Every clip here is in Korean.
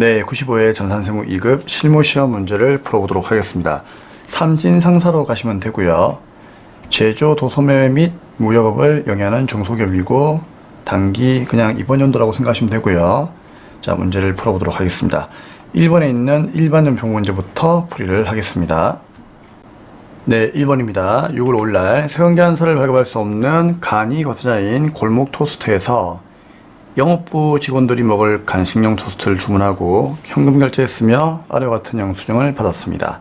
네, 95회 전산세무 2급 실무시험 문제를 풀어보도록 하겠습니다. 삼진상사로 가시면 되고요. 제조, 도소매 및 무역업을 영위하는 중소기업이고 단기 그냥 이번 연도라고 생각하시면 되고요. 자, 문제를 풀어보도록 하겠습니다. 1번에 있는 일반연표 문제부터 풀이를 하겠습니다. 네, 1번입니다. 6월 5일날 세관계한서를 발급할 수 없는 간이 거주자인 골목 토스트에서 영업부 직원들이 먹을 간식용 토스트를 주문하고 현금 결제했으며 아래와 같은 영수증을 받았습니다.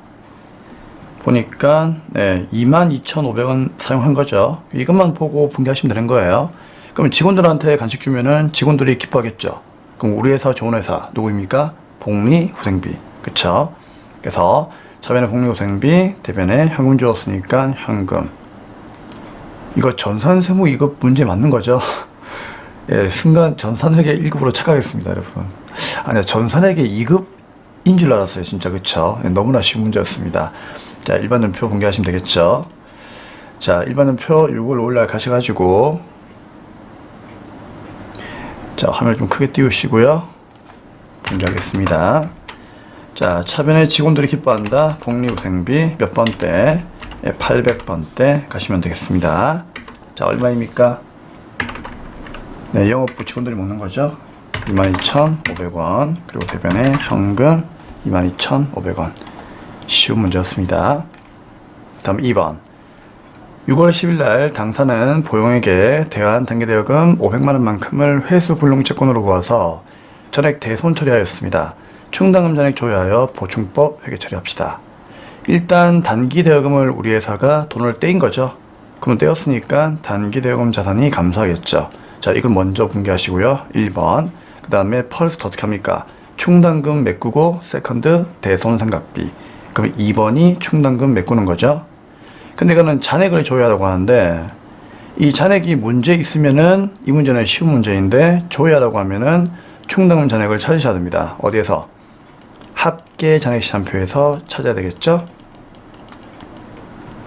보니까 22,500원 사용한 거죠. 이것만 보고 분개하시면 되는 거예요. 그럼 직원들한테 간식 주면은 직원들이 기뻐하겠죠. 그럼 우리 회사 좋은 회사 누구입니까? 복리후생비. 그쵸? 그래서 차변에 복리후생비, 대변에 현금 주었으니까 현금. 이거 전산세무 2급 문제 맞는 거죠? 예, 순간 전산회계 1급으로 착각했습니다, 여러분. 아니야, 전산회계 2급인 줄 알았어요, 진짜. 그쵸? 예, 너무나 쉬운 문제였습니다. 자, 일반연표 공개하시면 되겠죠. 자, 일반연표 6월 5일날 가셔가지고, 자, 화면을 좀 크게 띄우시고요. 공개하겠습니다. 자, 차변에 직원들이 기뻐한다. 복리후생비 몇 번대? 예, 800번대 가시면 되겠습니다. 자, 얼마입니까? 네, 영업부 직원들이 먹는 거죠. 22,500원. 그리고 대변에 현금 22,500원. 쉬운 문제였습니다. 다음 2번. 6월 10일 날 당사는 보용에게 대환 단기대여금 500만원만큼을 회수 불능채권으로 구해서 전액 대손 처리하였습니다. 충당금 잔액 조회하여 보충법 회계 처리합시다. 일단 단기대여금을 우리 회사가 돈을 떼인 거죠. 그럼 떼었으니까 단기대여금 자산이 감소하겠죠. 자, 이걸 먼저 분개하시고요. 1번. 그 다음에 펄스트 어떻게 합니까? 충당금 메꾸고 세컨드 대손 상각비. 그럼 2번이 충당금 메꾸는 거죠. 근데 이거는 잔액을 조회하라고 하는데 이 잔액이 문제 있으면은 이 문제는 쉬운 문제인데 조회하라고 하면은 충당금 잔액을 찾으셔야 됩니다. 어디에서? 합계 잔액 시한표에서 찾아야 되겠죠?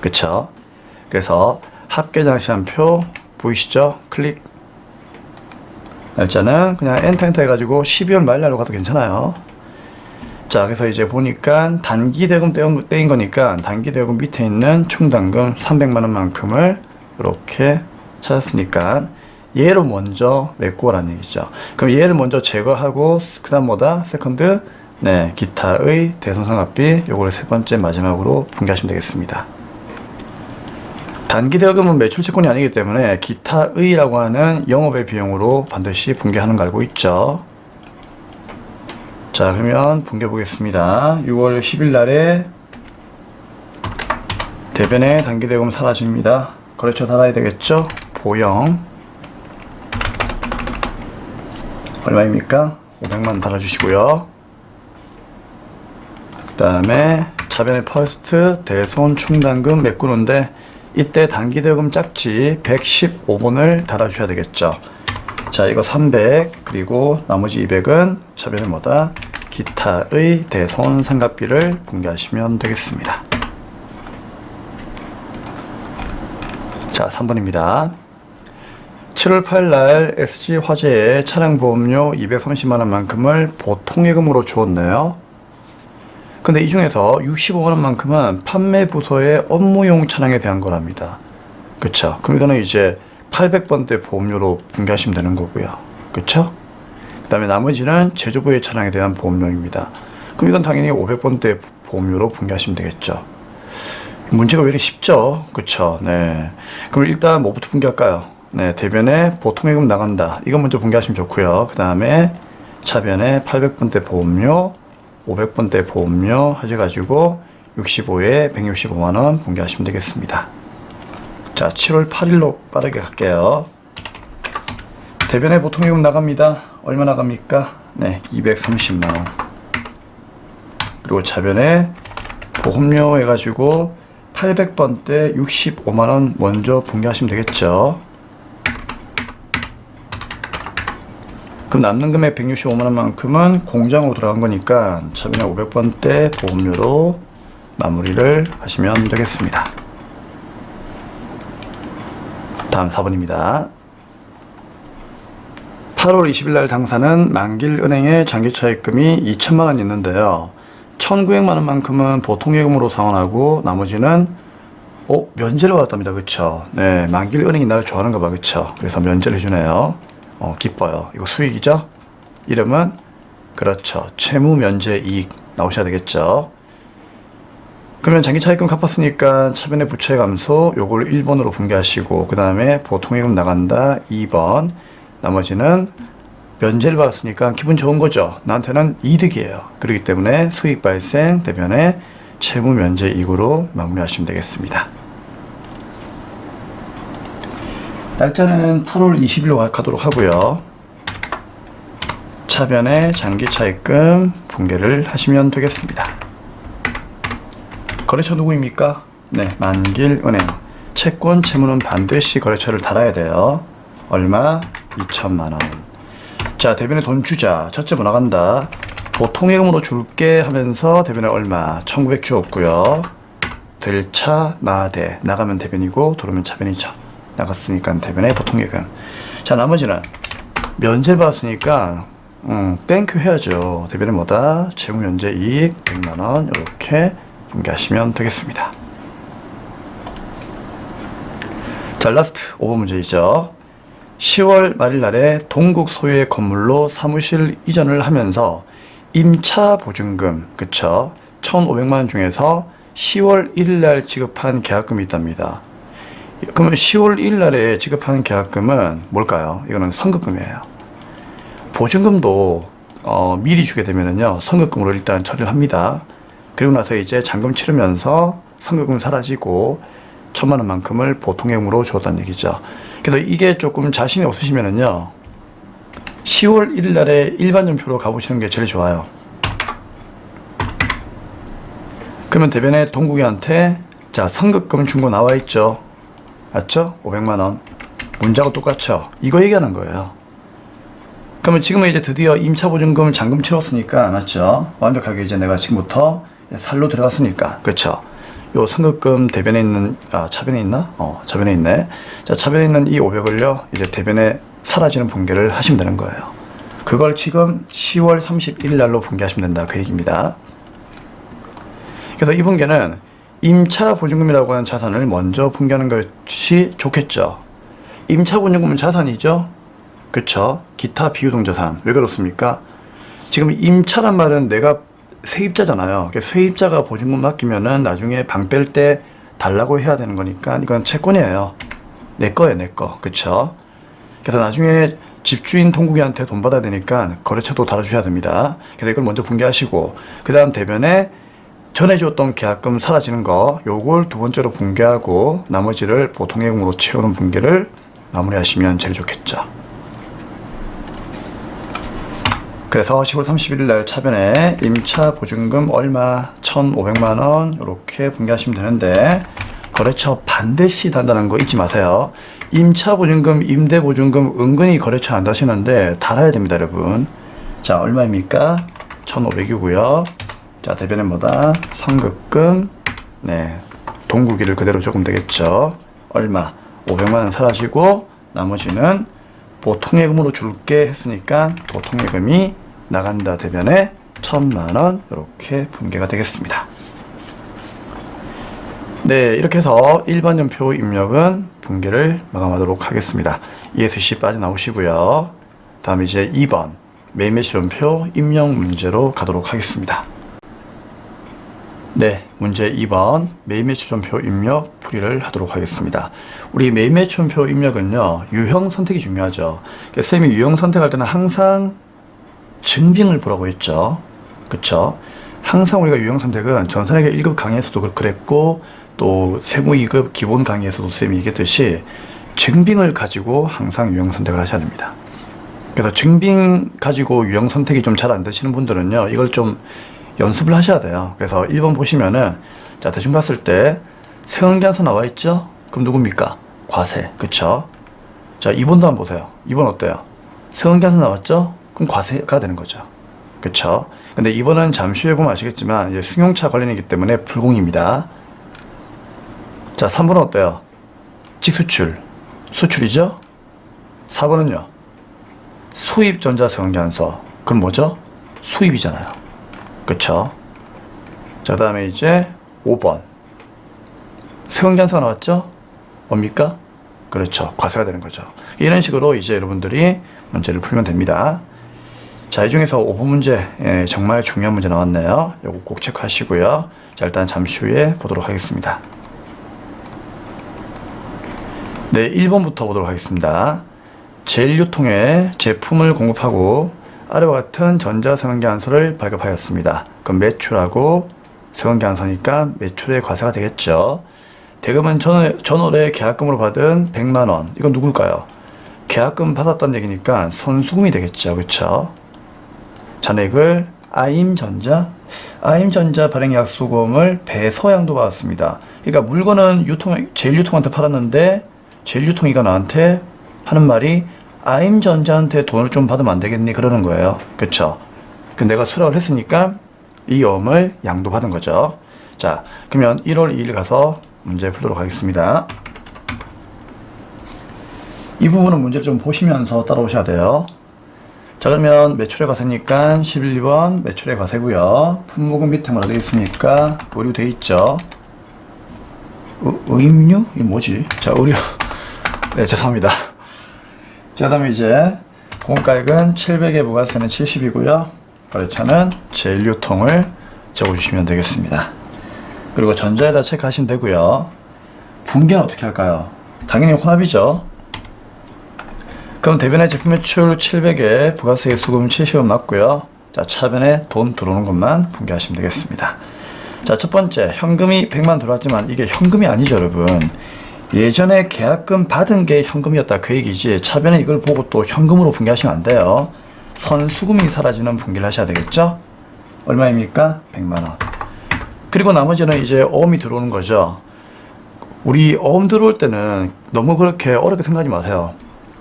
그쵸? 그래서 합계 잔액 시한표 보이시죠? 클릭. 날짜는 그냥 엔터 해가지고 12월 말날로 가도 괜찮아요. 자, 그래서 이제 보니까 단기대금 떼인 거니까 단기대금 밑에 있는 충당금 300만원만큼을 이렇게 찾았으니까 얘를 먼저 메꾸라는 얘기죠. 그럼 얘를 먼저 제거하고 그 다음 뭐다? 세컨드 기타의 대손상각비 요거를 세 번째 마지막으로 분개하시면 되겠습니다. 단기대여금은 매출채권이 아니기 때문에 기타의라고 하는 영업의 비용으로 반드시 분개하는 거 알고 있죠. 자, 그러면 분개 보겠습니다. 6월 10일 날에 대변에 단기대여금 사라집니다. 거래처 달아야 되겠죠. 보영 얼마입니까? 500만 달아주시고요. 그 다음에 차변에 퍼스트 대손 충당금 메꾸는데 이때 단기대여금 짝지 115번을 달아주셔야 되겠죠. 자, 이거 300 그리고 나머지 200은 차변에 뭐다? 기타의 대손 상각비를 분개하시면 되겠습니다. 자, 3번입니다. 7월 8일 날 SG화재에 차량보험료 230만원만큼을 보통예금으로 주었네요. 근데 이 중에서 65만원만큼은 판매부서의 업무용 차량에 대한 거랍니다. 그쵸? 그럼 이거는 이제 800번대 보험료로 분개하시면 되는 거고요. 그쵸? 그 다음에 나머지는 제조부의 차량에 대한 보험료입니다. 그럼 이건 당연히 500번대 보험료로 분개하시면 되겠죠. 문제가 왜 이렇게 쉽죠? 그쵸? 네. 그럼 일단 뭐부터 분개할까요? 네, 대변에 보통예금 나간다. 이거 먼저 분개하시면 좋고요. 그 다음에 차변에 800번대 보험료 500번대 보험료 하셔가지고 65에 165만원 분개하시면 되겠습니다. 자, 7월 8일로 빠르게 갈게요. 대변에 보통예금 나갑니다. 얼마 나갑니까? 네, 230만원. 그리고 차변에 보험료 해가지고 800번대 65만원 먼저 분개하시면 되겠죠. 그럼 남는 금액 165만원만큼은 공장으로 들어간 거니까 차변에 500번대 보험료로 마무리를 하시면 되겠습니다. 다음 4번입니다. 8월 20일 날 당사는 만길은행에 장기차입금이 2천만 원 있는데요. 1,900만 원만큼은 보통예금으로 상환하고 나머지는 면제를 받았답니다. 그쵸? 네, 만길은행이 나를 좋아하는가 봐. 그쵸? 그래서 면제를 해주네요. 기뻐요. 이거 수익이죠? 이름은 그렇죠. 채무면제이익 나오셔야 되겠죠. 그러면 장기차입금 갚았으니까 차변의 부채 감소 요걸 1번으로 분개하시고 그 다음에 보통예금 나간다 2번, 나머지는 면제를 받았으니까 기분 좋은 거죠. 나한테는 이득이에요. 그렇기 때문에 수익 발생 대변에 채무면제이익으로 마무리하시면 되겠습니다. 날짜는 8월 20일로 가도록 하고요. 차변에 장기차입금 분개를 하시면 되겠습니다. 거래처 누구입니까? 네, 만길은행. 채권 채무는 반드시 거래처를 달아야 돼요. 얼마? 2천만 원. 자, 대변에 돈 주자. 첫째 뭐 나간다? 보통예금으로 줄게 하면서 대변에 얼마? 1,900 주었고요. 될 차 나대. 나가면 대변이고 들어오면 차변이죠. 나갔으니까 대변에 보통예금. 자, 나머지는 면제를 받았으니까 땡큐 해야죠. 대변에 뭐다? 채무면제 이익 100만 원 이렇게 분개하시면 되겠습니다. 자, 라스트 5번 문제이죠. 10월 말일 날에 동국 소유의 건물로 사무실 이전을 하면서 임차 보증금, 그쵸? 1,500만 원 중에서 10월 1일 날 지급한 계약금이 있답니다. 그러면 10월 1일 날에 지급한 계약금은 뭘까요? 이거는 선급금이에요. 보증금도 미리 주게 되면은요, 선급금으로 일단 처리를 합니다. 그리고 나서 이제 잔금 치르면서 선급금 사라지고 1,000만 원만큼을 보통예금으로 줬다는 얘기죠. 그래서 이게 조금 자신이 없으시면은요, 10월 1일 날에 일반전표로 가보시는 게 제일 좋아요. 그러면 대변에 동국이한테 자, 선급금 준 거 나와 있죠. 맞죠? 500만 원. 문자가 똑같죠? 이거 얘기하는 거예요. 그러면 지금은 이제 드디어 임차보증금 잔금 치렀으니까, 맞죠? 완벽하게 이제 내가 지금부터 살로 들어갔으니까, 그렇죠? 요 선급금 대변에 있는, 차변에 있나? 차변에 있네. 자, 차변에 있는 이 500을요, 이제 대변에 사라지는 분개를 하시면 되는 거예요. 그걸 지금 10월 31일 날로 분개하시면 된다. 그 얘기입니다. 그래서 이 분개는 임차보증금이라고 하는 자산을 먼저 분개하는 것이 좋겠죠. 임차보증금은 자산이죠. 그쵸? 기타 비유동자산. 왜 그렇습니까? 지금 임차란 말은 내가 세입자잖아요. 세입자가 보증금 맡기면은 나중에 방 뺄 때 달라고 해야 되는 거니까 이건 채권이에요. 내 거예요, 내 거. 그쵸? 그래서 나중에 집주인 동국이한테 돈 받아야 되니까 거래처도 달아주셔야 됩니다. 그래서 이걸 먼저 분개하시고, 그 다음 대변에 전해줬던 계약금 사라지는 거, 요걸 두 번째로 분개하고 나머지를 보통예금으로 채우는 분개를 마무리하시면 제일 좋겠죠. 그래서 10월 31일 날 차변에 임차 보증금 얼마 1,500만 원 이렇게 분개하시면 되는데, 거래처 반드시 단다는 거 잊지 마세요. 임차 보증금, 임대 보증금 은근히 거래처 안 다시는데 달아야 됩니다, 여러분. 자, 얼마입니까? 1,500이고요. 자, 대변에 뭐다? 선급금. 네, 동국이를 그대로 적으면 되겠죠. 얼마? 500만 원 사라지고 나머지는 보통예금으로 줄게 했으니까 보통예금이 나간다 대변에 1,000만 원 이렇게 분개가 되겠습니다. 네, 이렇게 해서 일반전표 입력은 분개를 마감하도록 하겠습니다. ESC 빠져나오시고요. 다음 이제 2번 매매시전표 입력 문제로 가도록 하겠습니다. 네, 문제 2번 매매추천표 입력 풀이를 하도록 하겠습니다. 우리 매매추천표 입력은요, 유형 선택이 중요하죠. 쌤이 유형 선택할 때는 항상 증빙을 보라고 했죠. 그쵸? 항상 우리가 유형 선택은 전산회계 1급 강의에서도 그랬고 또 세무 2급 기본 강의에서도 쌤이 얘기했듯이 증빙을 가지고 항상 유형 선택을 하셔야 됩니다. 그래서 증빙 가지고 유형 선택이 좀 잘 안 되시는 분들은요, 이걸 좀 연습을 하셔야 돼요. 그래서 1번 보시면은, 자, 대충 봤을 때 세원계산서 나와 있죠? 그럼 누굽니까? 과세. 그쵸? 자, 2번도 한번 보세요. 2번 어때요? 세원계산서 나왔죠? 그럼 과세가 되는 거죠. 그쵸? 근데 2번은 잠시 후에 보면 아시겠지만 이제 승용차 관련이기 때문에 불공입니다. 자, 3번은 어때요? 직수출. 수출이죠? 4번은요? 수입 전자세관계환서. 그럼 뭐죠? 수입이잖아요. 그쵸? 자, 그 다음에 이제 5번. 세관계환서가 나왔죠? 뭡니까? 그렇죠. 과세가 되는 거죠. 이런 식으로 이제 여러분들이 문제를 풀면 됩니다. 자, 이 중에서 5번 문제, 정말 중요한 문제 나왔네요. 요거 꼭 체크하시고요. 자, 일단 잠시 후에 보도록 하겠습니다. 네, 1번부터 보도록 하겠습니다. 제1유통에 제품을 공급하고 아래와 같은 전자세관계환서를 발급하였습니다. 그럼 매출하고 세관계환서니까 매출의 과세가 되겠죠. 대금은 전월에 계약금으로 받은 100만원. 이건 누굴까요? 계약금 받았다는 얘기니까 선수금이 되겠죠. 그쵸? 잔액을 아임전자 발행약수금을 배서양도 받았습니다. 그러니까 물건은 제일유통한테 팔았는데 제일유통이가 나한테 하는 말이 아임전자한테 돈을 좀 받으면 안 되겠니? 그러는 거예요. 그쵸? 내가 수락을 했으니까 이 어음을 양도받은 거죠. 자, 그러면 1월 2일 가서 문제 풀도록 하겠습니다. 이 부분은 문제를 좀 보시면서 따라오셔야 돼요. 자, 그러면 매출의 과세니까 11번 매출의 과세고요. 품목은 밑에 뭐라 되어 있으니까 의류 되어 있죠. 의임류? 이게 뭐지? 자, 의류. 네, 죄송합니다. 자, 그 다음에 이제 공가액은 700에 부가세는 70이고요. 거래처는 제1유통을 적어주시면 되겠습니다. 그리고 전자에다 체크하시면 되고요. 분계는 어떻게 할까요? 당연히 혼합이죠. 그럼 대변에 제품 매출 700에 부가세 수금 70원 맞고요. 자, 차변에 돈 들어오는 것만 분계하시면 되겠습니다. 자, 첫 번째, 현금이 100만 들어왔지만 이게 현금이 아니죠, 여러분. 예전에 계약금 받은 게 현금이었다 그 얘기지, 차변에 이걸 보고 또 현금으로 분계하시면 안 돼요. 선수금이 사라지는 분계를 하셔야 되겠죠? 얼마입니까? 100만원. 그리고 나머지는 이제 어음이 들어오는 거죠. 우리 어음 들어올 때는 너무 그렇게 어렵게 생각하지 마세요.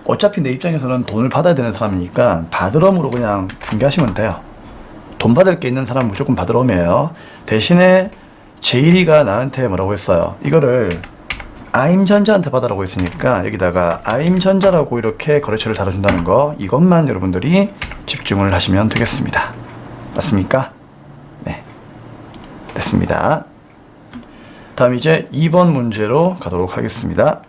어차피 내 입장에서는 돈을 받아야 되는 사람이니까 받으럼으로 그냥 분계하시면 돼요. 돈 받을 게 있는 사람은 무조건 받으럼이에요. 대신에 제1위가 나한테 뭐라고 했어요? 이거를 아임전자한테 받으라고 했으니까 여기다가 아임전자라고 이렇게 거래처를 달아준다는 거, 이것만 여러분들이 집중을 하시면 되겠습니다. 맞습니까? 네, 됐습니다. 다음 이제 2번 문제로 가도록 하겠습니다.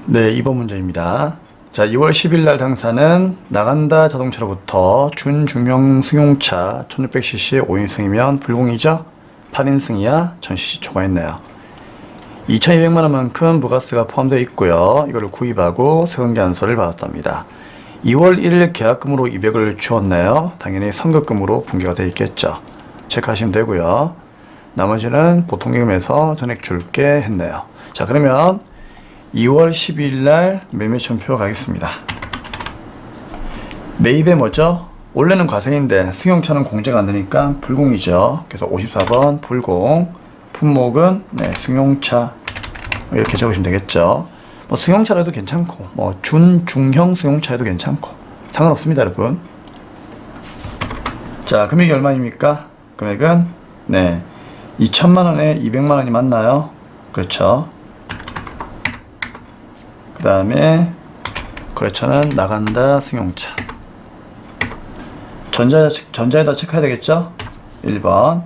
네, 2번 문제입니다. 자, 2월 10일 날 당사는 나간다 자동차로부터 준중형 승용차 1600cc 5인승이면 불공이죠? 8인승이야 1000cc 초과했네요. 2200만원만큼 부가세가 포함되어 있고요. 이걸 구입하고 세관계환서를 받았답니다. 2월 1일 계약금으로 200을 주었네요. 당연히 선급금으로 분계가 되어 있겠죠. 체크하시면 되고요. 나머지는 보통예금에서 전액 줄게 했네요. 자, 그러면 2월 12일 날 매매천표 가겠습니다. 매입에 뭐죠? 원래는 과세인데 승용차는 공제가 안 되니까 불공이죠. 그래서 54번 불공. 품목은 네, 승용차 이렇게 적으시면 되겠죠. 뭐 승용차라도 괜찮고 뭐 중형 승용차에도 괜찮고 상관없습니다, 여러분. 자, 금액이 얼마입니까? 금액은 네 2천만원에 200만원이 맞나요? 그렇죠. 그 다음에 거래처는 나간다 승용차. 전자에다 체크해야 되겠죠? 1번.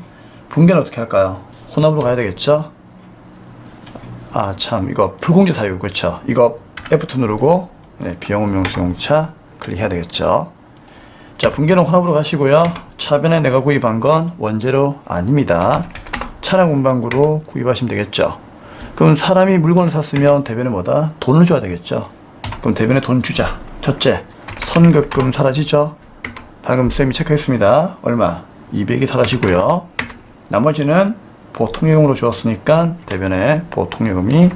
분계는 어떻게 할까요? 혼합으로 가야 되겠죠? 아, 참, 이거 불공제 사유, 그렇죠? 이거 F2 누르고 네, 비영업용 승용차 클릭해야 되겠죠? 자, 분계는 혼합으로 가시고요. 차변에 내가 구입한 건 원재료 아닙니다. 차량 운반구로 구입하시면 되겠죠? 그럼 사람이 물건을 샀으면 대변에 뭐다? 돈을 줘야 되겠죠? 그럼 대변에 돈 주자. 첫째, 선급금 사라지죠? 방금 쌤이 체크했습니다. 얼마? 200이 사라지고요. 나머지는 보통요금으로 주었으니까 대변에 보통요금이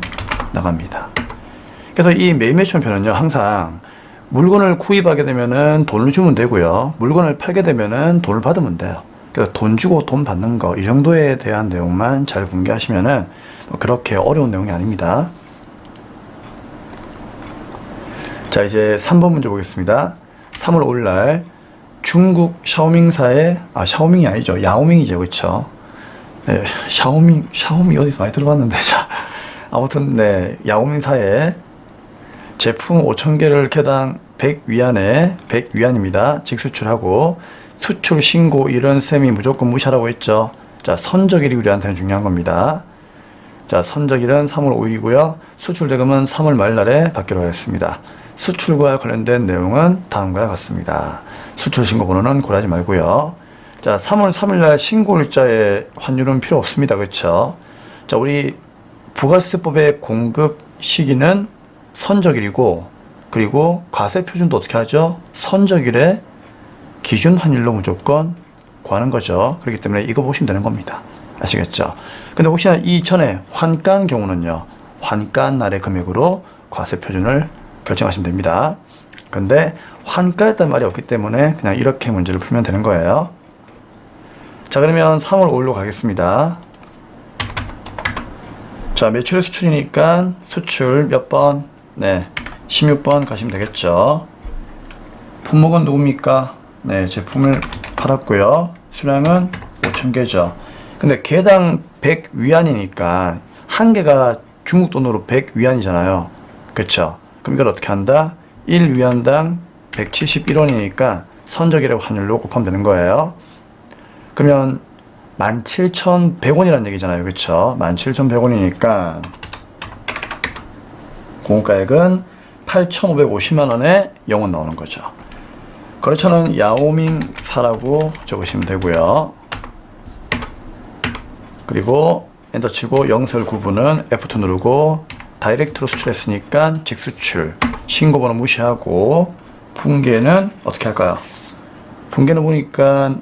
나갑니다. 그래서 이 매매천표는요, 항상 물건을 구입하게 되면은 돈을 주면 되고요. 물건을 팔게 되면은 돈을 받으면 돼요. 그래서 돈 주고 돈 받는 거, 이 정도에 대한 내용만 잘 분개하시면은 그렇게 어려운 내용이 아닙니다. 자, 이제 3번 문제 보겠습니다. 3월 5일 날 중국 샤오밍사의, 샤오밍이 아니죠. 야오밍이죠. 그쵸? 네, 샤오미 어디서 많이 들어봤는데. 자, 아무튼, 네, 야오밍사의 제품 5,000개를 개당 100위안에 100위안입니다. 직수출하고 수출 신고일은 쌤이 무조건 무시하라고 했죠. 자, 선적일이 우리한테는 중요한 겁니다. 자, 선적일은 3월 5일이고요. 수출 대금은 3월 말날에 받기로 하겠습니다. 수출과 관련된 내용은 다음과 같습니다. 수출 신고 번호는 고려하지 말고요. 자, 3월 3일날 신고일자에 환율은 필요 없습니다. 그렇죠? 자, 우리 부가세법의 공급 시기는 선적일이고, 그리고 과세 표준도 어떻게 하죠? 선적일에 기준 환율로 무조건 구하는 거죠. 그렇기 때문에 이거 보시면 되는 겁니다. 아시겠죠? 근데 혹시나 이전에 환가한 경우는요, 환가한 날의 금액으로 과세 표준을 결정하시면 됩니다. 근데 환가했단 말이 없기 때문에 그냥 이렇게 문제를 풀면 되는 거예요. 자, 그러면 3월 5일로 가겠습니다. 자, 매출의 수출이니까 수출 몇 번? 네, 16번 가시면 되겠죠. 품목은 누굽니까? 네, 제품을 팔았고요. 수량은 5,000개죠. 근데 개당 100위안이니까 한 개가 중국 돈으로 100위안이잖아요. 그쵸? 그럼 이걸 어떻게 한다? 1위안당 171원이니까 선적일의 환율로 곱하면 되는 거예요. 그러면 17,100원이라는 얘기잖아요. 그쵸? 17,100원이니까 공과액은 8,550만원에 0원 나오는 거죠. 거래처는 야오밍사라고 적으시면 되고요. 그리고 엔터 치고 영설 구분은 F2 누르고 다이렉트로 수출했으니까 직수출, 신고번호 무시하고 분계는 어떻게 할까요? 분계는 보니까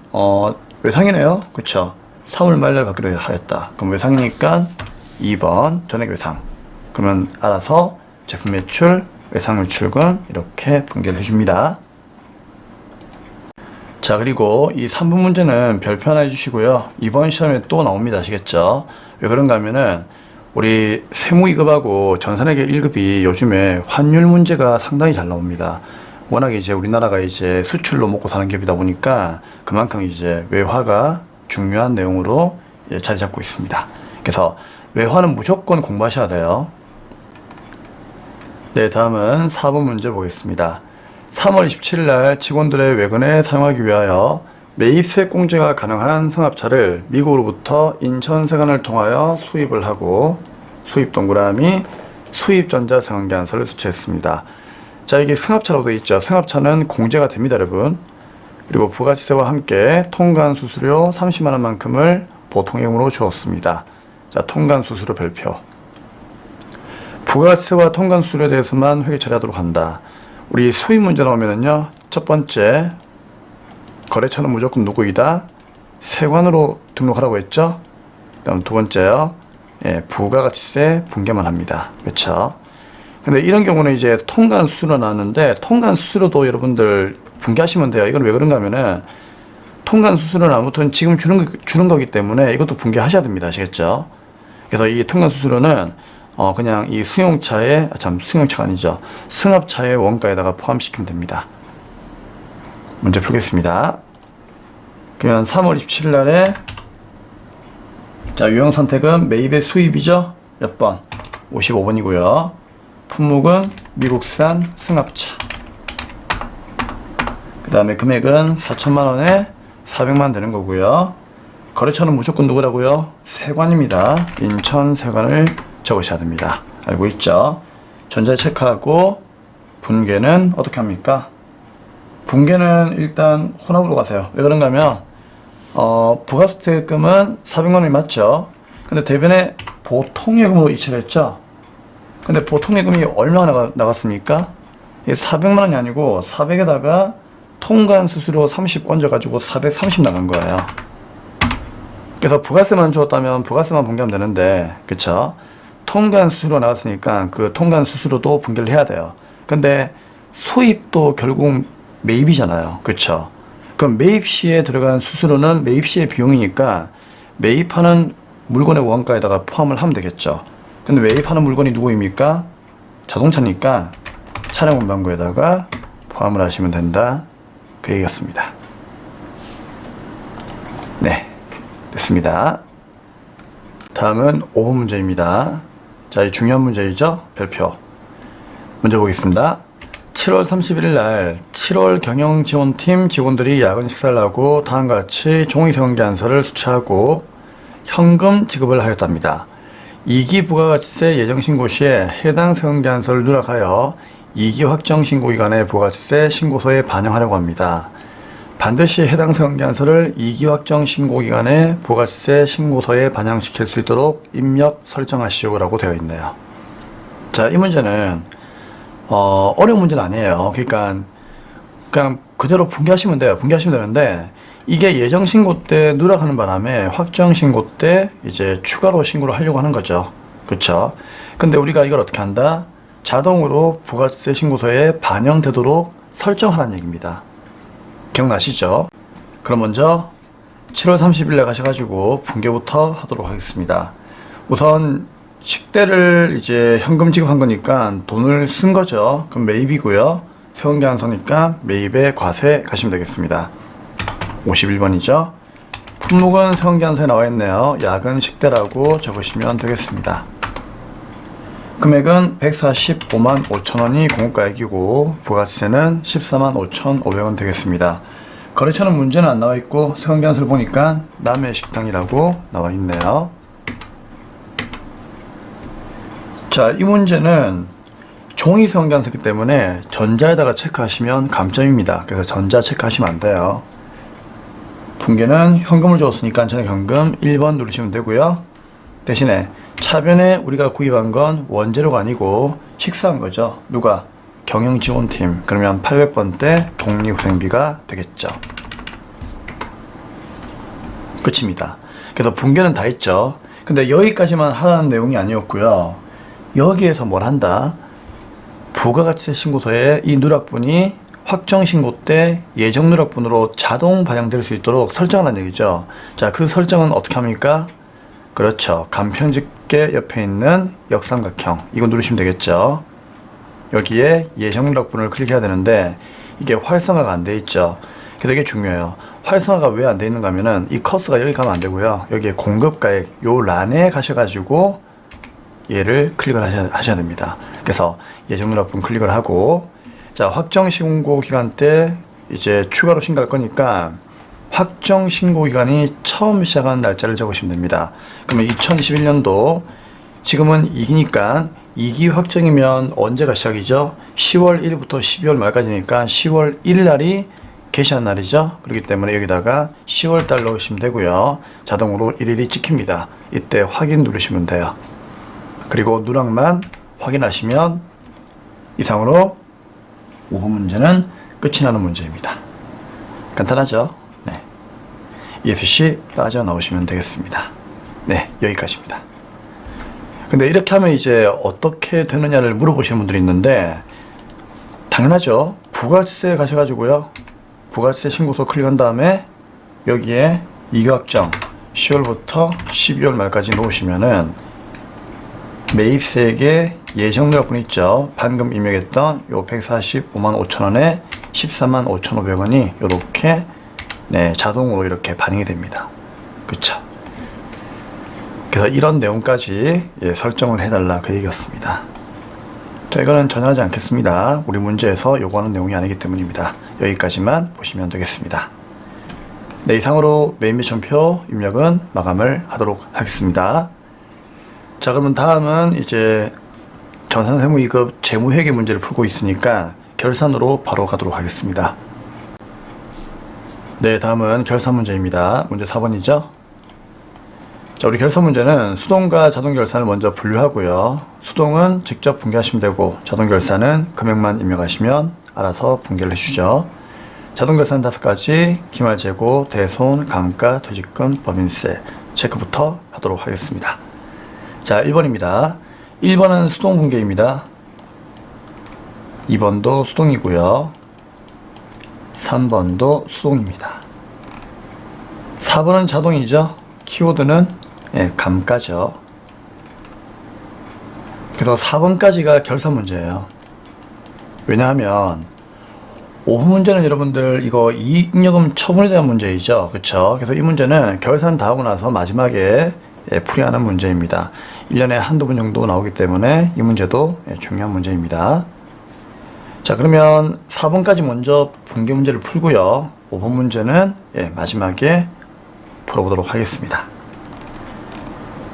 외상이네요. 그쵸? 3월 말날 받기로 하였다. 그럼 외상이니까 2번 전액 외상. 그러면 알아서 제품 매출, 외상 매출금 이렇게 분계를 해줍니다. 자, 그리고 이 3번 문제는 별표 하나 해주시고요. 이번 시험에 또 나옵니다. 아시겠죠? 왜 그런가 하면은 우리 세무 2급하고 전산회계 1급이 요즘에 환율 문제가 상당히 잘 나옵니다. 워낙 이제 우리나라가 이제 수출로 먹고 사는 기업이다 보니까 그만큼 이제 외화가 중요한 내용으로 자리 잡고 있습니다. 그래서 외화는 무조건 공부하셔야 돼요. 네, 다음은 4번 문제 보겠습니다. 3월 27일 날 직원들의 외근에 사용하기 위하여 매입세 공제가 가능한 승합차를 미국으로부터 인천세관을 통하여 수입을 하고 수입 동그라미 수입전자승항기한서를 수취했습니다. 자, 이게 승합차라고 되어 있죠. 승합차는 공제가 됩니다, 여러분. 그리고 부가세와 함께 통관수수료 30만원만큼을 보통예금으로 주었습니다. 자, 통관수수료 별표. 부가세와 통관수수료에 대해서만 회계 처리하도록 한다. 우리 수입 문제 나오면은요, 첫 번째 거래처는 무조건 누구이다? 세관으로 등록하라고 했죠. 그다음 두 번째요, 부가가치세 분계만 합니다. 그렇죠? 근데 이런 경우는 이제 통관수수료 나왔는데 통관수수료도 여러분들 분계하시면 돼요. 이건 왜 그런가 하면은 통관수수료는 아무튼 지금 주는 거기 때문에 이것도 분계하셔야 됩니다. 아시겠죠? 그래서 이 통관수수료는 그냥 이 승용차의, 승용차가 아니죠. 승합차의 원가에다가 포함시키면 됩니다. 문제 풀겠습니다. 그러면 3월 27일 날에 자, 유형 선택은 매입의 수입이죠. 몇 번? 55번이고요. 품목은 미국산 승합차. 그 다음에 금액은 4천만원에 400만 되는 거고요. 거래처는 무조건 누구라고요? 세관입니다. 인천 세관을 적으셔야 됩니다. 알고 있죠? 전자 체크하고 분계는 어떻게 합니까? 분계는 일단 혼합으로 가세요. 왜 그런가 하면 부가세금은 400만원이 맞죠? 근데 대변에 보통예금으로 이체를 했죠? 근데 보통예금이 얼마나 나갔습니까? 400만원이 아니고 400에다가 통관수수료 30 얹어가지고 430 나간 거예요. 그래서 부가세만 주었다면 부가세만 분계하면 되는데, 그쵸? 통관수수료 나왔으니까 그 통관수수료도 분계를 해야 돼요. 근데 수입도 결국 매입이잖아요. 그쵸? 그럼 매입 시에 들어간 수수료는 매입 시의 비용이니까 매입하는 물건의 원가에다가 포함을 하면 되겠죠. 근데 매입하는 물건이 누구입니까? 자동차니까 차량 운반구에다가 포함을 하시면 된다. 그 얘기였습니다. 네, 됐습니다. 다음은 5번 문제입니다. 자, 이 중요한 문제이죠. 별표. 문제 보겠습니다. 7월 31일 날 7월 경영지원팀 직원들이 야근 식사를 하고 다음과 같이 종이 세원계안서를 수취하고 현금 지급을 하였답니다. 2기 부가가치세 예정신고 시에 해당 세원계안서를 누락하여 2기 확정신고기간의 부가가치세 신고서에 반영하려고 합니다. 반드시 해당 세원계안서를 2기 확정신고기간의 부가가치세 신고서에 반영시킬 수 있도록 입력 설정하시오라고 되어 있네요. 자, 이 문제는 어려운 문제는 아니에요. 그러니까 그냥 그대로 분개하시면 돼요. 분개하시면 되는데 이게 예정 신고 때 누락하는 바람에 확정 신고 때 이제 추가로 신고를 하려고 하는 거죠. 그렇죠? 근데 우리가 이걸 어떻게 한다? 자동으로 부가세 신고서에 반영되도록 설정하라는 얘기입니다. 기억나시죠? 그럼 먼저 7월 30일에 가셔가지고 분개부터 하도록 하겠습니다. 우선 식대를 이제 현금 지급한 거니까 돈을 쓴 거죠. 그럼 매입이고요. 세원계안서니까 매입의 과세 가시면 되겠습니다. 51번이죠. 품목은 세원계안서에 나와 있네요. 약은 식대라고 적으시면 되겠습니다. 금액은 145만 5천원이 공급가액이고 부가세는 14만 5,500원 되겠습니다. 거래처는 문제는 안 나와 있고 세원계안서를 보니까 남해 식당이라고 나와 있네요. 자, 이 문제는 종이 세원계안서이기 때문에 전자에다가 체크하시면 감점입니다. 그래서 전자 체크하시면 안 돼요. 분개는 현금을 줬으니까 전액 현금 1번 누르시면 되고요. 대신에 차변에 우리가 구입한 건 원재료가 아니고 식사한 거죠. 누가? 경영지원팀. 그러면 800번 때 독립후생비가 되겠죠. 끝입니다. 그래서 분개는 다 했죠. 근데 여기까지만 하라는 내용이 아니었고요. 여기에서 뭘 한다? 부가가치세 신고서에 이 누락분이 확정신고 때 예정 누락분으로 자동 반영될 수 있도록 설정하라는 얘기죠. 자, 그 설정은 어떻게 합니까? 그렇죠. 간편집게 옆에 있는 역삼각형. 이거 누르시면 되겠죠. 여기에 예정 누락분을 클릭해야 되는데 이게 활성화가 안 돼 있죠. 그래서 이게 중요해요. 활성화가 왜 안 돼 있는가 하면은 이 커서가 여기 가면 안 되고요. 여기에 공급가액 요 란에 가셔가지고 얘를 클릭을 하셔야 됩니다. 그래서 예정 누락분 클릭을 하고 자, 확정 신고 기간 때 이제 추가로 신고할 거니까 확정 신고 기간이 처음 시작한 날짜를 적으시면 됩니다. 그러면 2021년도 지금은 2기니까 2기 확정이면 언제가 시작이죠? 10월 1일부터 12월 말까지니까 10월 1일 날이 개시한 날이죠. 그렇기 때문에 여기다가 10월 달 넣으시면 되고요. 자동으로 1일이 찍힙니다. 이때 확인 누르시면 돼요. 그리고 누락만 확인하시면 이상으로 5번 문제는 끝이 나는 문제입니다. 간단하죠? 네. EFC 빠져나오시면 되겠습니다. 네, 여기까지입니다. 근데 이렇게 하면 이제 어떻게 되느냐를 물어보시는 분들이 있는데 당연하죠. 부가세 가셔가지고요. 부가세 신고서 클릭한 다음에 여기에 이각정 10월부터 12월 말까지 놓으시면은 매입세액의 예정 누락분 있죠. 방금 입력했던 요 145만 5천원에 14만 5,500원이 요렇게 네, 자동으로 이렇게 반영이 됩니다. 그쵸? 그래서 이런 내용까지 설정을 해달라 그 얘기였습니다. 자, 이거는 전혀 하지 않겠습니다. 우리 문제에서 요구하는 내용이 아니기 때문입니다. 여기까지만 보시면 되겠습니다. 네, 이상으로 매입매천표 입력은 마감을 하도록 하겠습니다. 자, 그러면 다음은 이제 전산세무 2급 재무회계 문제를 풀고 있으니까 결산으로 바로 가도록 하겠습니다. 네, 다음은 결산 문제입니다. 문제 4번이죠. 자, 우리 결산 문제는 수동과 자동 결산을 먼저 분류하고요. 수동은 직접 분개하시면 되고 자동 결산은 금액만 입력하시면 알아서 분개를 해주죠. 자동 결산 5가지, 기말재고, 대손, 감가, 퇴직금, 법인세 체크부터 하도록 하겠습니다. 자, 1번입니다. 1번은 수동 분개입니다. 2번도 수동이고요. 3번도 수동입니다. 4번은 자동이죠. 키워드는 감가죠. 그래서 4번까지가 결산 문제예요. 왜냐하면 5번 문제는 여러분들 이거 이익잉여금 처분에 대한 문제이죠. 그쵸? 그래서 이 문제는 결산 다 하고 나서 마지막에 풀이하는 문제입니다. 1년에 한두 번 정도 나오기 때문에 이 문제도 중요한 문제입니다. 자, 그러면 4번까지 먼저 분계 문제를 풀고요. 5번 문제는 마지막에 풀어보도록 하겠습니다.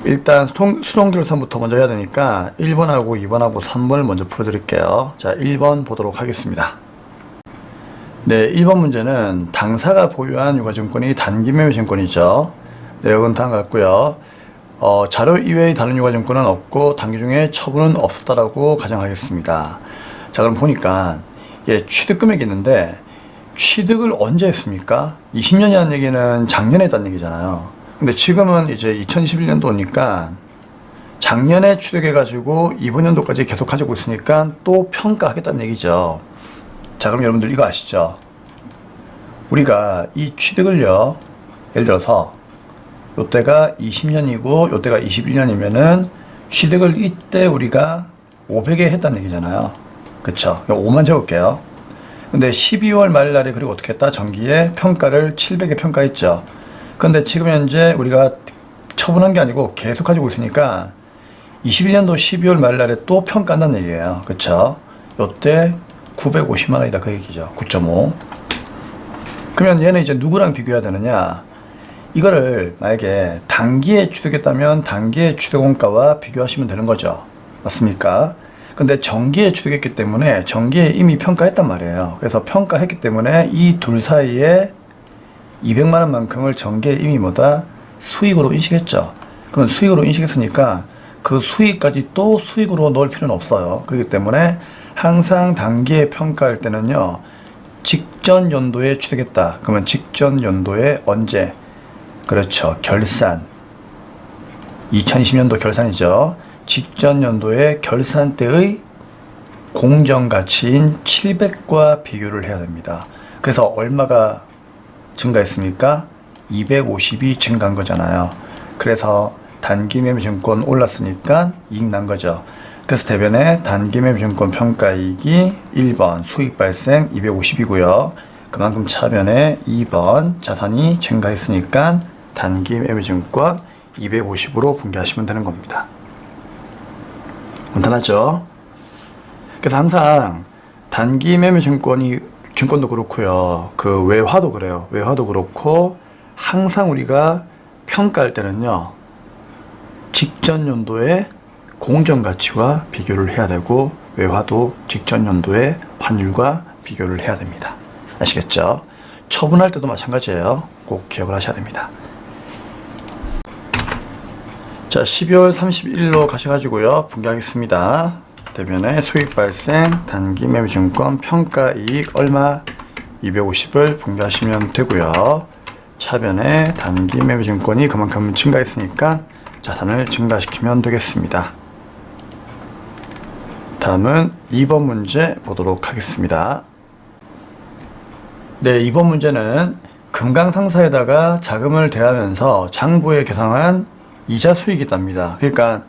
일단 수동결산부터 먼저 해야 되니까 1번하고 2번하고 3번을 먼저 풀어드릴게요. 자, 1번 보도록 하겠습니다. 네, 1번 문제는 당사가 보유한 유가증권이 단기매매증권이죠. 내용은 다음과 같고요. 자료 이외의 다른 유가증권은 없고 단기 중에 처분은 없었다라고 가정하겠습니다. 자, 그럼 보니까 취득 금액이 있는데 취득을 언제 했습니까? 20년이라는 얘기는 작년에 했다는 얘기잖아요. 근데 지금은 이제 2021년도니까 작년에 취득해가지고 이번 연도까지 계속 가지고 있으니까 또 평가하겠다는 얘기죠. 자, 그럼 여러분들 이거 아시죠? 우리가 이 취득을요, 예를 들어서 요때가 20년이고 요때가 21년이면은 취득을 이때 우리가 500에 했다는 얘기잖아요. 그쵸? 5만 적을게요. 근데 12월 말날에 그리고 어떻게 했다? 정기에 평가를 700에 평가했죠. 근데 지금 현재 우리가 처분한 게 아니고 계속 가지고 있으니까 21년도 12월 말날에 또 평가한다는 얘기예요. 그쵸? 요때 950만 원이다 그 얘기죠. 9.5. 그러면 얘는 이제 누구랑 비교해야 되느냐? 이거를 만약에 단기에 취득했다면 단기의 취득원가와 비교하시면 되는 거죠. 맞습니까? 근데 정기에 취득했기 때문에 정기에 이미 평가했단 말이에요. 그래서 평가했기 때문에 이 둘 사이에 200만 원만큼을 정기에 이미 수익으로 인식했죠. 그럼 수익으로 인식했으니까 그 수익까지 또 수익으로 넣을 필요는 없어요. 그렇기 때문에 항상 단기에 평가할 때는요, 직전 연도에 취득했다. 그러면 직전 연도에 언제? 그렇죠. 결산. 2020년도 결산이죠. 직전 연도의 결산 때의 공정가치인 700과 비교를 해야 됩니다. 그래서 얼마가 증가했습니까? 250이 증가한 거잖아요. 그래서 단기매매증권 올랐으니까 이익 난 거죠. 그래서 대변에 단기매매증권 평가이익이 1번 수익 발생 250이고요. 그만큼 차변에 2번 자산이 증가했으니까 단기매매증권 250으로 분개하시면 되는 겁니다. 간단하죠? 그래서 항상 증권도 그렇고요. 그 외화도 그래요. 외화도 그렇고 항상 우리가 평가할 때는요, 직전 연도의 공정가치와 비교를 해야 되고 외화도 직전 연도의 환율과 비교를 해야 됩니다. 아시겠죠? 처분할 때도 마찬가지예요. 꼭 기억을 하셔야 됩니다. 자, 12월 31일로 가셔가지고요, 분개하겠습니다. 대변에 수익 발생, 단기매매증권 평가이익 얼마? 250을 분개하시면 되고요. 차변에 단기매매증권이 그만큼 증가했으니까 자산을 증가시키면 되겠습니다. 다음은 2번 문제 보도록 하겠습니다. 네, 2번 문제는 금강상사에다가 자금을 대하면서 장부에 계상한 이자 수익이 있답니다. 그러니까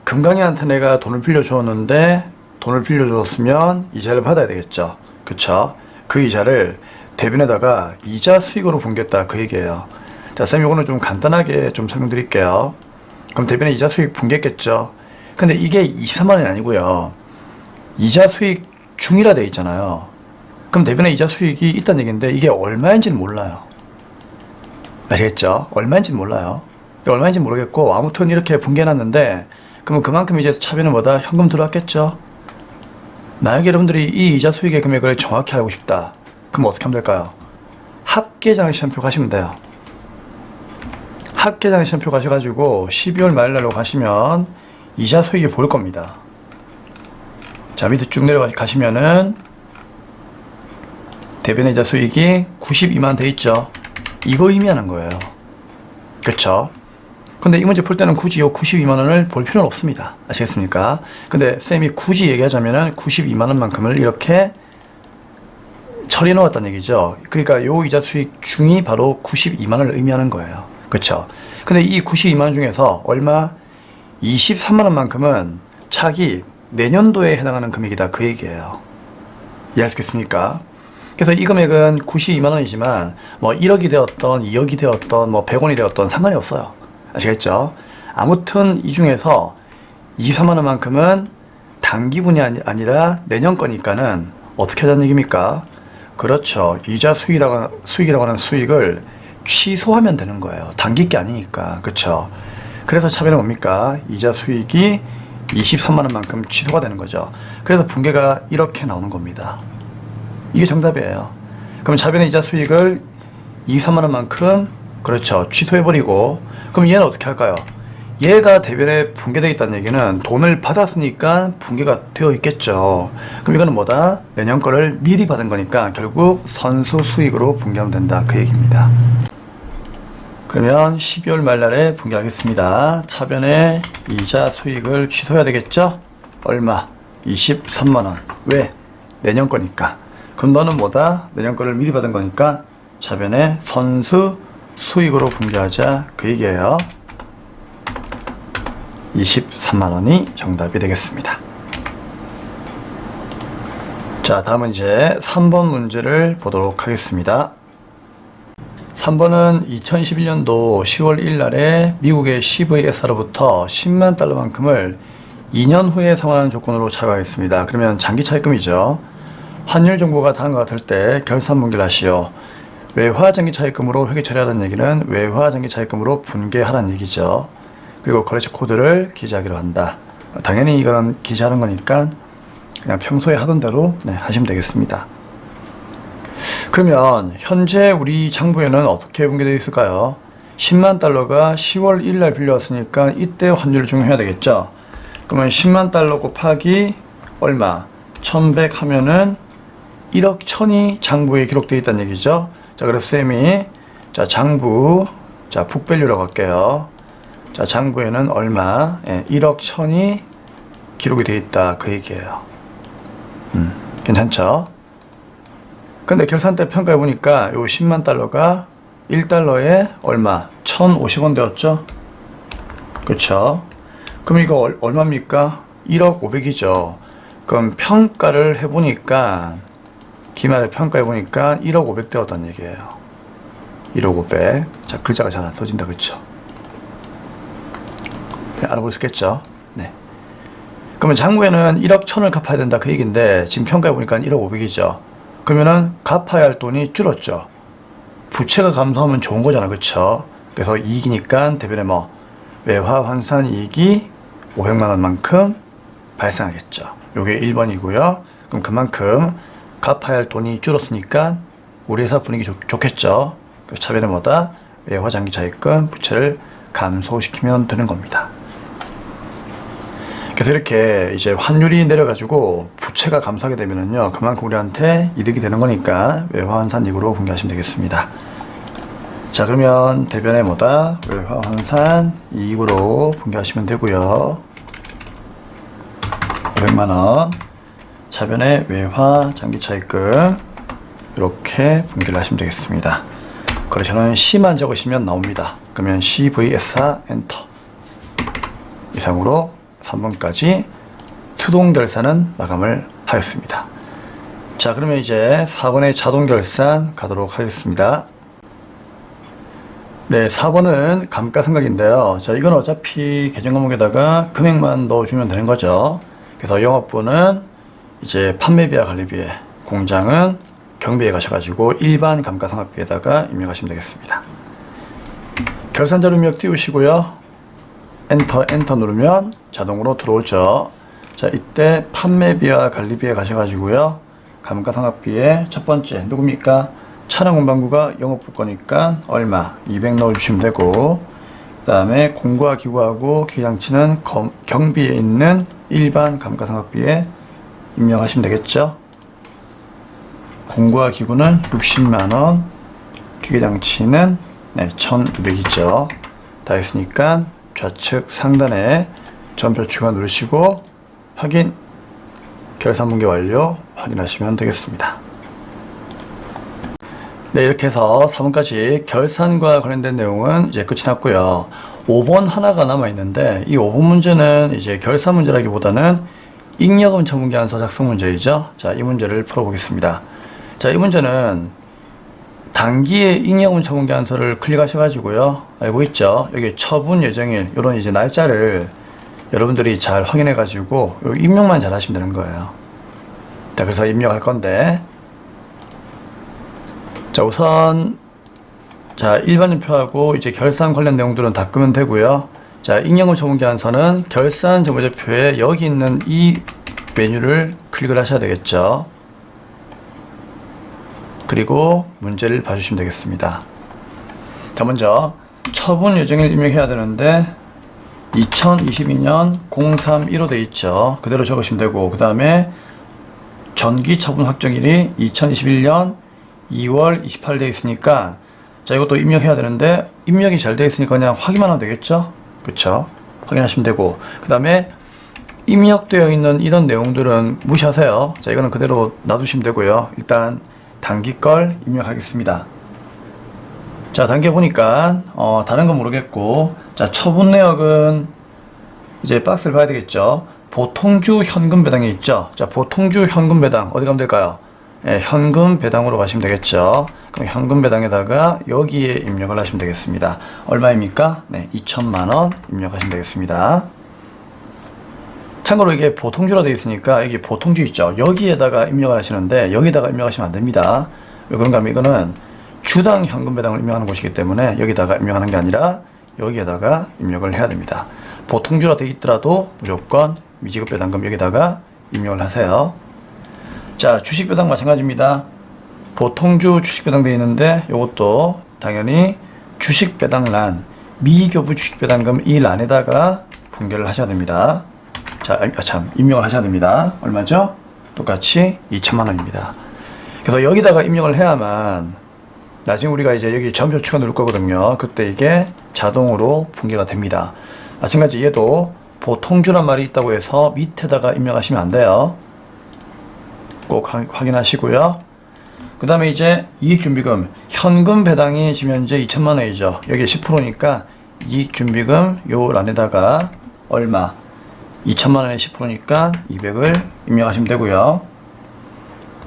금강이한테 내가 돈을 빌려주었는데 돈을 빌려주었으면 이자를 받아야 되겠죠. 그쵸? 그 이자를 대변에다가 이자 수익으로 분개했다 그 얘기예요. 자, 쌤 이거는 좀 간단하게 좀 설명드릴게요. 그럼 대변에 이자 수익 분개했겠죠. 근데 이게 23만 원이 아니고요, 이자 수익 중이라 돼 있잖아요. 그럼 대변에 이자 수익이 있다는 얘기인데 이게 얼마인지는 몰라요. 아시겠죠? 얼마인지는 몰라요. 얼마인지는 모르겠고 아무튼 이렇게 분개해놨는데 그러면 그만큼 이제 차변은 뭐다? 현금 들어왔겠죠? 만약에 여러분들이 이 이자 수익의 금액을 정확히 알고 싶다. 그럼 어떻게 하면 될까요? 합계장시한표 가시면 돼요. 합계장시한표 가셔가지고 12월 말일날로 가시면 이자 수익이 보일 겁니다. 자, 밑에 쭉 내려가시면은 대변의 이자 수익이 92만 돼 있죠. 이거 의미하는 거예요. 그쵸? 근데 이 문제 풀 때는 굳이 이 92만원을 볼 필요는 없습니다. 아시겠습니까? 근데 쌤이 굳이 얘기하자면은 92만원만큼을 이렇게 처리해 놓았다는 얘기죠. 그러니까 요 이자 수익 중이 바로 92만원을 의미하는 거예요. 그쵸? 근데 이 92만원 중에서 얼마? 23만원만큼은 차기 내년도에 해당하는 금액이다 그 얘기예요. 이해하시겠습니까? 그래서 이 금액은 92만원이지만 뭐 1억이 되었던 2억이 되었던 뭐 100원이 되었던 상관이 없어요. 아시겠죠? 아무튼 이 중에서 23만원만큼은 단기분이 아니라 내년 거니까는 어떻게 하자는 얘기입니까? 그렇죠. 이자 수익이라고 하는 수익을 취소하면 되는 거예요. 단기 게 아니니까. 그렇죠. 그래서 차변은 뭡니까? 이자 수익이 23만 원만큼 취소가 되는 거죠. 그래서 분계가 이렇게 나오는 겁니다. 이게 정답이에요. 그럼 차변의 이자 수익을 23만 원만큼 그렇죠. 취소해버리고 그럼 얘는 어떻게 할까요? 얘가 대변에 분계되어 있다는 얘기는 돈을 받았으니까 분계가 되어 있겠죠. 그럼 이거는 뭐다? 내년 거를 미리 받은 거니까 결국 선수 수익으로 분계하면 된다. 그 얘기입니다. 그러면 12월 말날에 분계하겠습니다. 차변의 이자 수익을 취소해야 되겠죠? 얼마? 23만원. 왜? 내년 거니까. 그럼 너는 뭐다? 내년 거를 미리 받은 거니까 차변의 선수 수익으로 분계하자. 그 얘기예요. 23만원이 정답이 되겠습니다. 자, 다음은 이제 3번 문제를 보도록 하겠습니다. 3번은 2021년도 10월 1일 날에 미국의 CVS로부터 10만 달러만큼을 2년 후에 상환하는 조건으로 차입하겠습니다. 그러면 장기 차입금이죠. 환율 정보가 다음과 같을 때 결산 분기를 하시오. 외화 장기 차입금으로 회계 처리하라는 얘기는 외화 장기 차입금으로 분계하라는 얘기죠. 그리고 거래처 코드를 기재하기로 한다. 당연히 이거는 기재하는 거니까 그냥 평소에 하던 대로 하시면 되겠습니다. 그러면 현재 우리 장부에는 어떻게 분계되어 있을까요? 10만 달러가 10월 1일 날 빌려왔으니까 이때 환율을 적용해야 되겠죠. 그러면 10만 달러 곱하기 얼마? 1100 하면은 1억 1000이 장부에 기록되어 있다는 얘기죠. 자, 그래서 쌤이 자, 장부 북밸류라고 할게요. 자, 장부에는 얼마? 1억 1000이 기록이 되어 있다. 그 얘기예요. 괜찮죠? 근데 결산 때 평가해 보니까 요 10만 달러가 1달러에 얼마? 1050원 되었죠? 그쵸? 그럼 이거 얼마입니까? 1억 500이죠. 그럼 평가를 해 보니까 기말에 평가해 보니까 1억 500 되었다는 얘기예요. 1억 500. 자, 글자가 잘 안 써진다. 그쵸? 알아볼 수 있겠죠? 네. 그러면 장부에는 1억 1000을 갚아야 된다. 그 얘기인데 지금 평가해 보니까 1억 500이죠. 그러면은 갚아야 할 돈이 줄었죠. 부채가 감소하면 좋은 거잖아. 그쵸? 그래서 이익이니까 대변에 외화 환산 이익이 500만 원만큼 발생하겠죠. 요게 1번이고요. 그럼 그만큼 갚아야 할 돈이 줄었으니까 우리 회사 분위기 좋겠죠. 그래서 차변에 외화 장기 차입금 부채를 감소시키면 되는 겁니다. 그래서 이렇게 이제 환율이 내려가지고 부채가 감소하게 되면은요, 그만큼 우리한테 이득이 되는 거니까 외화환산 이익으로 분계하시면 되겠습니다. 자, 그러면 대변에 외화환산 이익으로 분계하시면 되고요. 500만원. 차변에 외화 장기 차입금 이렇게 분계를 하시면 되겠습니다. 거래처는 C만 적으시면 나옵니다. 그러면 CVS 엔터. 이상으로 3번까지 투동 결산은 마감을 하였습니다. 자, 그러면 이제 4번의 자동 결산 가도록 하겠습니다. 네, 4번은 감가상각인데요. 자, 이건 어차피 계정 과목에다가 금액만 넣어주면 되는 거죠. 그래서 영업부는 이제 판매비와 관리비에, 공장은 경비에 가셔가지고 일반 감가상각비에다가 입력하시면 되겠습니다. 결산자료 입력 띄우시고요. 엔터 누르면 자동으로 들어오죠. 자, 이때 판매비와 관리비에 가셔가지고요. 감가상각비에 첫 번째 누굽니까? 차량 운반구가 영업부 거니까 얼마? 200 넣어주시면 되고, 그 다음에 공구와 기구하고 기장치는 경비에 있는 일반 감가상각비에 입력하시면 되겠죠. 공구와 기구는 60만원, 기계장치는 1200이죠. 다 했으니까 좌측 상단에 전표 추가 누르시고 확인, 결산 분계 완료 확인하시면 되겠습니다. 네, 이렇게 해서 4번까지 결산과 관련된 내용은 이제 끝이 났고요. 5번 하나가 남아 있는데 이 5번 문제는 이제 결산 문제라기보다는 잉여금 처분계약서 작성 문제이죠. 자, 이 문제를 풀어보겠습니다. 자, 이 문제는 단기에 잉여금 처분계약서를 클릭하셔가지고요. 알고 있죠? 여기 처분 예정일, 이런 이제 날짜를 여러분들이 잘 확인해가지고 입력만 잘 하시면 되는 거예요. 자, 그래서 입력할 건데, 자, 우선 자, 일반인표하고 이제 결산 관련 내용들은 다 끄면 되고요. 자, 익명금 처분계산서는 결산 재무제표에 여기 있는 이 메뉴를 클릭을 하셔야 되겠죠. 그리고 문제를 봐주시면 되겠습니다. 자, 먼저 처분 예정일 입력해야 되는데 2022년 0315 돼 있죠. 그대로 적으시면 되고, 그 다음에 전기 처분 확정일이 2021년 2월 28일 돼 있으니까, 자, 이것도 입력해야 되는데 입력이 잘 돼 있으니까 그냥 확인만 하면 되겠죠. 그쵸? 확인하시면 되고, 그 다음에 입력되어 있는 이런 내용들은 무시하세요. 자, 이거는 그대로 놔두시면 되고요. 일단 단기 걸 입력하겠습니다. 자, 단계 보니까 다른 건 모르겠고, 자, 처분 내역은 이제 박스를 봐야 되겠죠. 보통주 현금 배당에 있죠. 자, 보통주 현금 배당 어디 가면 될까요? 예, 현금 배당으로 가시면 되겠죠. 그럼 현금 배당에다가 여기에 입력을 하시면 되겠습니다. 얼마입니까? 네, 2천만원 입력하시면 되겠습니다. 참고로 이게 보통주라 되어 있으니까 여기 보통주 있죠. 여기에다가 입력을 하시는데 여기다가 입력하시면 안 됩니다. 왜 그런가 하면 이거는 주당 현금 배당을 입력하는 곳이기 때문에 여기다가 입력하는 게 아니라 여기에다가 입력을 해야 됩니다. 보통주라 되어 있더라도 무조건 미지급 배당금 여기다가 입력을 하세요. 자, 주식 배당 마찬가지입니다. 보통주 주식 배당 되어 있는데 이것도 당연히 주식 배당란, 미교부 주식 배당금 이 란에다가 분개를 하셔야 됩니다. 자, 입력을 하셔야 됩니다. 얼마죠? 똑같이 2천만 원입니다. 그래서 여기다가 입력을 해야만 나중에 우리가 이제 여기 전표 추가 누를 거거든요. 그때 이게 자동으로 분개가 됩니다. 마찬가지 얘도 보통주란 말이 있다고 해서 밑에다가 입력하시면 안 돼요. 꼭 확인하시고요. 그 다음에 이제 이익준비금, 현금 배당이 지금 현재 2천만 원이죠. 여기 10%니까 이익준비금 요 란에다가 얼마? 2천만 원에 10%니까 200을 입력하시면 되고요.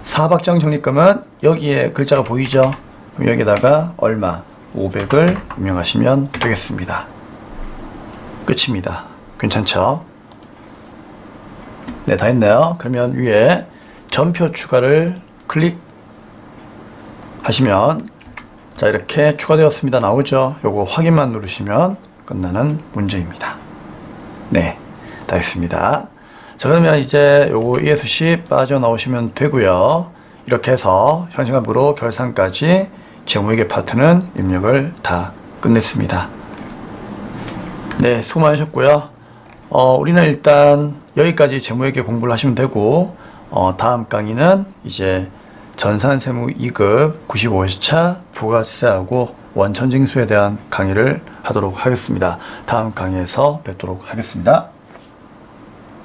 사박정 적립금은 여기에 글자가 보이죠? 그럼 여기다가 얼마? 500을 입력하시면 되겠습니다. 끝입니다. 괜찮죠? 네, 다 했네요. 그러면 위에 전표 추가를 클릭하시면 자, 이렇게 추가되었습니다 나오죠. 요거 확인만 누르시면 끝나는 문제입니다. 네, 다 했습니다. 자, 그러면 이제 요거 ES10 빠져나오시면 되고요. 이렇게 해서 현시간부로 결산까지 재무회계 파트는 입력을 다 끝냈습니다. 네, 수고 많으셨고요. 우리는 일단 여기까지 재무회계 공부를 하시면 되고, 다음 강의는 이제 전산세무 2급 95회차 부가세하고 원천징수에 대한 강의를 하도록 하겠습니다. 다음 강의에서 뵙도록 하겠습니다.